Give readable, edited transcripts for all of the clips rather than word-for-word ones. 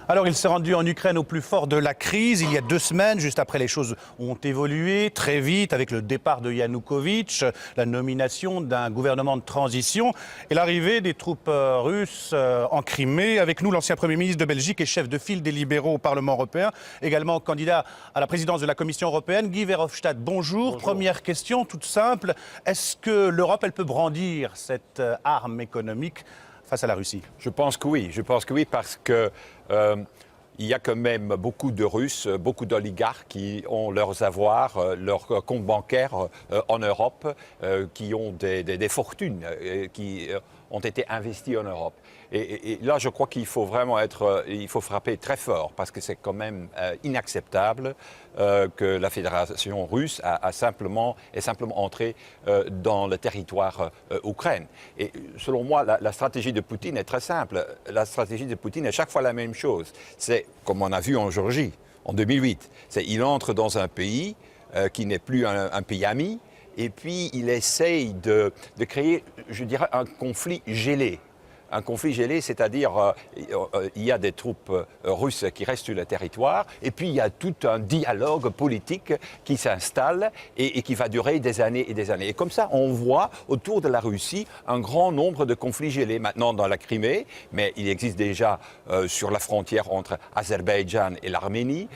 Alors, il s'est rendu en Ukraine au plus fort de la crise, il y a 2 semaines, juste après les choses ont évolué très vite avec le départ de Yanukovych, la nomination d'un gouvernement de transition et l'arrivée des troupes russes en Crimée. Avec nous, l'ancien Premier ministre de Belgique et chef de file des libéraux au Parlement européen, également candidat à la présidence de la Commission européenne, Guy Verhofstadt. Bonjour. Première question toute simple, est-ce que l'Europe, elle peut brandir cette arme économique face à la Russie? Je pense que oui, parce que il y a quand même beaucoup de Russes, beaucoup d'oligarques qui ont leurs avoirs, leurs comptes bancaires en Europe, qui ont des fortunes qui ont été investies en Europe. Et là, je crois qu'il faut vraiment il faut frapper très fort, parce que c'est quand même inacceptable que la Fédération russe est simplement entrée dans le territoire ukrainien. Et selon moi, la stratégie de Poutine est très simple. La stratégie de Poutine est chaque fois la même chose. C'est, comme on a vu en Géorgie, en 2008, il entre dans un pays qui n'est plus un pays ami, et puis il essaye de créer, je dirais, un conflit gelé. Un conflit gelé, c'est-à-dire il y a des troupes russes qui restent sur le territoire et puis il y a tout un dialogue politique qui s'installe et qui va durer des années et des années. Et comme ça, on voit autour de la Russie un grand nombre de conflits gelés maintenant dans la Crimée, mais il existe déjà sur la frontière entre Azerbaïdjan et l'Arménie,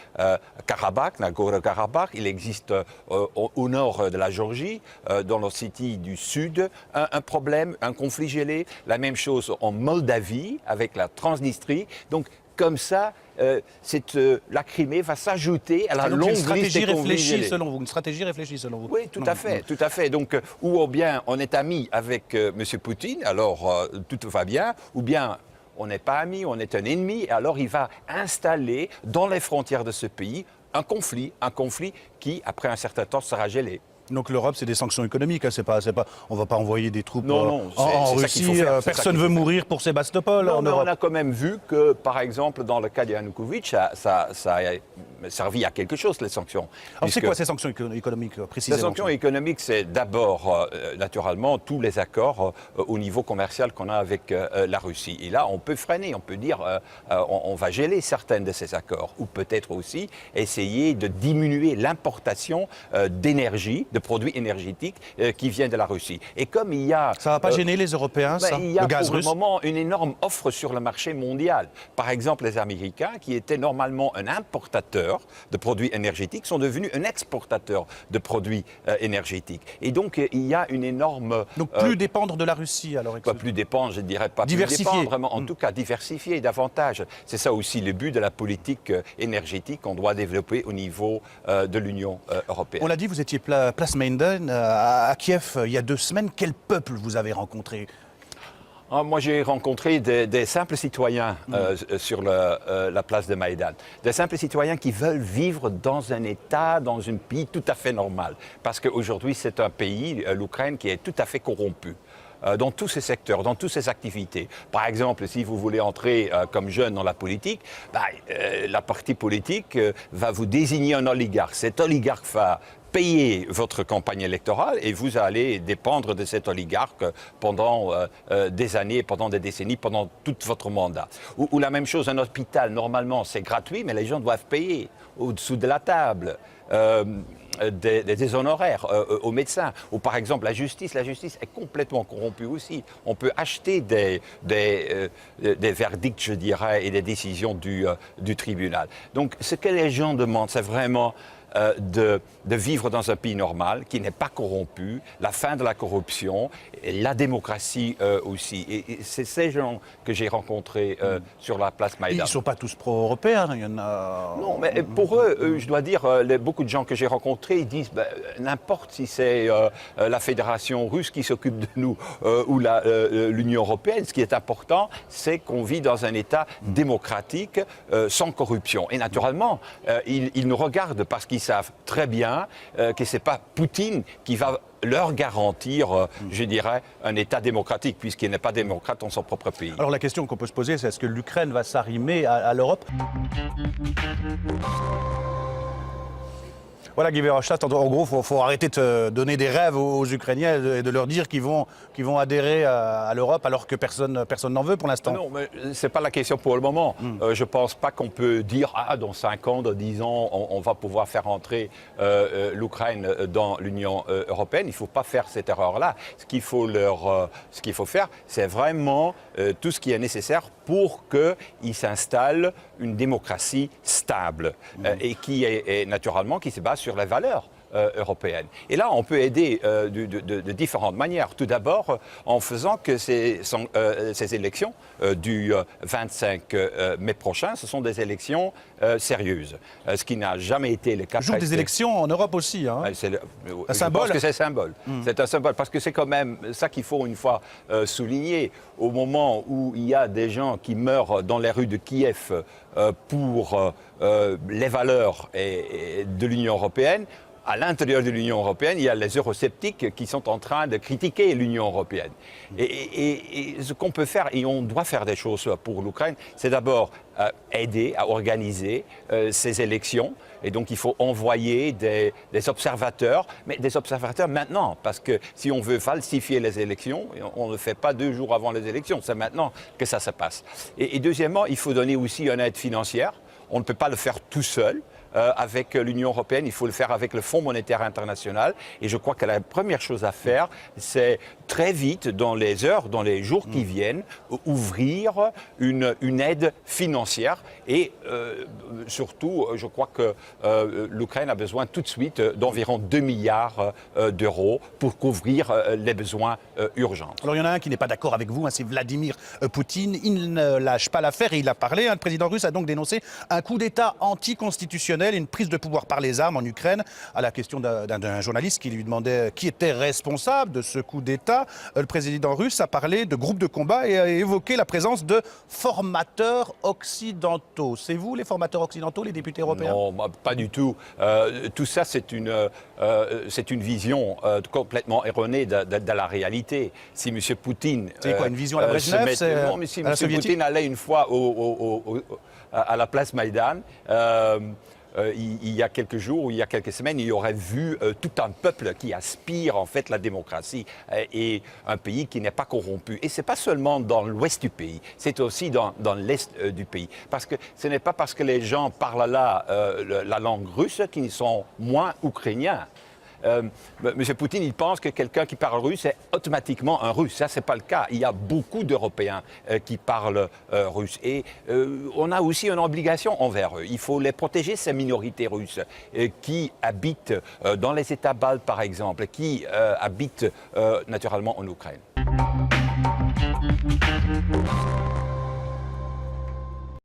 Karabakh, Nagorno-Karabakh, il existe au nord de la Géorgie, dans l'Ossétie du Sud, un problème, un conflit gelé, la même chose en Moldavie, avec la Transnistrie. Donc, comme ça, la Crimée va s'ajouter à la longue liste des conflits gelés. Une stratégie réfléchie selon vous? Oui, tout à fait. Donc, ou bien on est ami avec M. Poutine, alors tout va bien, ou bien on n'est pas ami, on est un ennemi, et alors il va installer dans les frontières de ce pays un conflit qui, après un certain temps, sera gelé. Donc l'Europe, c'est des sanctions économiques, hein, on ne va pas envoyer des troupes en Russie. Personne ne veut mourir pour Sébastopol en Europe. On a quand même vu que, par exemple, dans le cas de Yanukovych, ça a servi à quelque chose, les sanctions. Alors c'est quoi ces sanctions économiques, précisément? Les sanctions économiques, c'est d'abord, naturellement, tous les accords au niveau commercial qu'on a avec la Russie. Et là, on peut freiner, on peut dire, on va geler certains de ces accords. Ou peut-être aussi essayer de diminuer l'importation d'énergie, de produits énergétiques qui viennent de la Russie. Et comme il y a... Ça ne va pas gêner les Européens, ça, il y a le gaz russe? pour le moment une énorme offre sur le marché mondial. Par exemple, les Américains, qui étaient normalement un importateur de produits énergétiques, sont devenus un exportateur de produits énergétiques. Et donc, il y a une énorme... Donc, plus dépendre de la Russie, alors? Pas plus dépendre, je ne dirais pas diversifier. Plus dépendre, vraiment, en tout cas, diversifier davantage. C'est ça aussi le but de la politique énergétique qu'on doit développer au niveau de l'Union européenne. On l'a dit, vous étiez place Maidan à Kiev il y a 2 semaines. Quel peuple vous avez rencontré? Moi, j'ai rencontré des simples citoyens sur la place de Maïdan. Des simples citoyens qui veulent vivre dans un État, dans un pays tout à fait normal. Parce qu'aujourd'hui, c'est un pays, l'Ukraine, qui est tout à fait corrompu. Dans tous ces secteurs, dans toutes ces activités. Par exemple, si vous voulez entrer comme jeune dans la politique, la partie politique va vous désigner un oligarque. Cet oligarque va payer votre campagne électorale et vous allez dépendre de cet oligarque pendant des années, pendant des décennies, pendant tout votre mandat. Ou la même chose, un hôpital, normalement c'est gratuit, mais les gens doivent payer au-dessous de la table. Des honoraires aux médecins. Ou par exemple la justice est complètement corrompue aussi. On peut acheter des verdicts, je dirais, et des décisions du tribunal. Donc ce que les gens demandent, c'est vraiment de vivre dans un pays normal, qui n'est pas corrompu, la fin de la corruption, et la démocratie aussi. Et c'est ces gens que j'ai rencontrés sur la place Maïdan. Ils ne sont pas tous pro-européens, il y en a... Non, mais pour eux, je dois dire, beaucoup de gens que j'ai rencontrés, ils disent, n'importe si c'est la Fédération russe qui s'occupe de nous ou l'Union européenne, ce qui est important, c'est qu'on vit dans un État démocratique, sans corruption. Et naturellement, ils nous regardent parce qu'ils savent très bien que ce n'est pas Poutine qui va leur garantir, je dirais, un État démocratique, puisqu'il n'est pas démocrate dans son propre pays. Alors la question qu'on peut se poser, c'est est-ce que l'Ukraine va s'arrimer à l'Europe ? Voilà, Guy Verhofstadt, en gros, il faut arrêter de donner des rêves aux Ukrainiens et de leur dire qu'ils vont adhérer à l'Europe alors que personne n'en veut pour l'instant. Non, mais ce n'est pas la question pour le moment. Je ne pense pas qu'on peut dire dans 5 ans, dans 10 ans, on va pouvoir faire entrer l'Ukraine dans l'Union européenne. Il ne faut pas faire cette erreur-là. Ce qu'il faut faire, c'est vraiment tout ce qui est nécessaire pour qu'il s'installe une démocratie stable et qui est naturellement qui se base sur les valeurs européenenne. Et là, on peut aider de différentes manières. Tout d'abord, en faisant que ces élections du 25 mai prochain, ce sont des élections sérieuses, ce qui n'a jamais été le cas. Le jour des élections en Europe aussi. Hein. Un symbole. Je pense que c'est symbole. C'est un symbole, parce que c'est quand même ça qu'il faut une fois souligner. Au moment où il y a des gens qui meurent dans les rues de Kiev pour les valeurs de l'Union européenne, à l'intérieur de l'Union européenne, il y a les eurosceptiques qui sont en train de critiquer l'Union européenne. Et ce qu'on peut faire, et on doit faire des choses pour l'Ukraine, c'est d'abord aider à organiser ces élections. Et donc il faut envoyer des observateurs, mais des observateurs maintenant, parce que si on veut falsifier les élections, on ne le fait pas 2 jours avant les élections, c'est maintenant que ça se passe. Et deuxièmement, il faut donner aussi une aide financière. On ne peut pas le faire tout seul. Avec l'Union européenne, il faut le faire avec le Fonds monétaire international. Et je crois que la première chose à faire, c'est très vite, dans les heures, dans les jours qui viennent, ouvrir une aide financière. Et surtout, je crois que l'Ukraine a besoin tout de suite d'environ 2 milliards d'euros pour couvrir les besoins urgents. Alors il y en a un qui n'est pas d'accord avec vous, c'est Vladimir Poutine. Il ne lâche pas l'affaire et il a parlé. Le président russe a donc dénoncé un coup d'État anticonstitutionnel, une prise de pouvoir par les armes en Ukraine. À la question d'un journaliste qui lui demandait qui était responsable de ce coup d'État, le président russe a parlé de groupes de combat et a évoqué la présence de formateurs occidentaux. C'est vous les formateurs occidentaux, les députés européens? Non, pas du tout. Tout ça, c'est une vision complètement erronée de la réalité. Si M. Poutine... C'est quoi, une vision à la Brejnev? Non, mais si M. Poutine allait une fois à la place Maïdan, il y a quelques jours ou il y a quelques semaines, il aurait vu tout un peuple qui aspire en fait la démocratie et un pays qui n'est pas corrompu. Et ce n'est pas seulement dans l'ouest du pays, c'est aussi dans l'est du pays. Parce que ce n'est pas parce que les gens parlent là la langue russe qu'ils sont moins ukrainiens. M. Poutine, il pense que quelqu'un qui parle russe est automatiquement un russe. Ça, ce n'est pas le cas. Il y a beaucoup d'Européens qui parlent russe. Et on a aussi une obligation envers eux. Il faut les protéger, ces minorités russes qui habitent dans les États baltes, par exemple, qui habitent naturellement en Ukraine.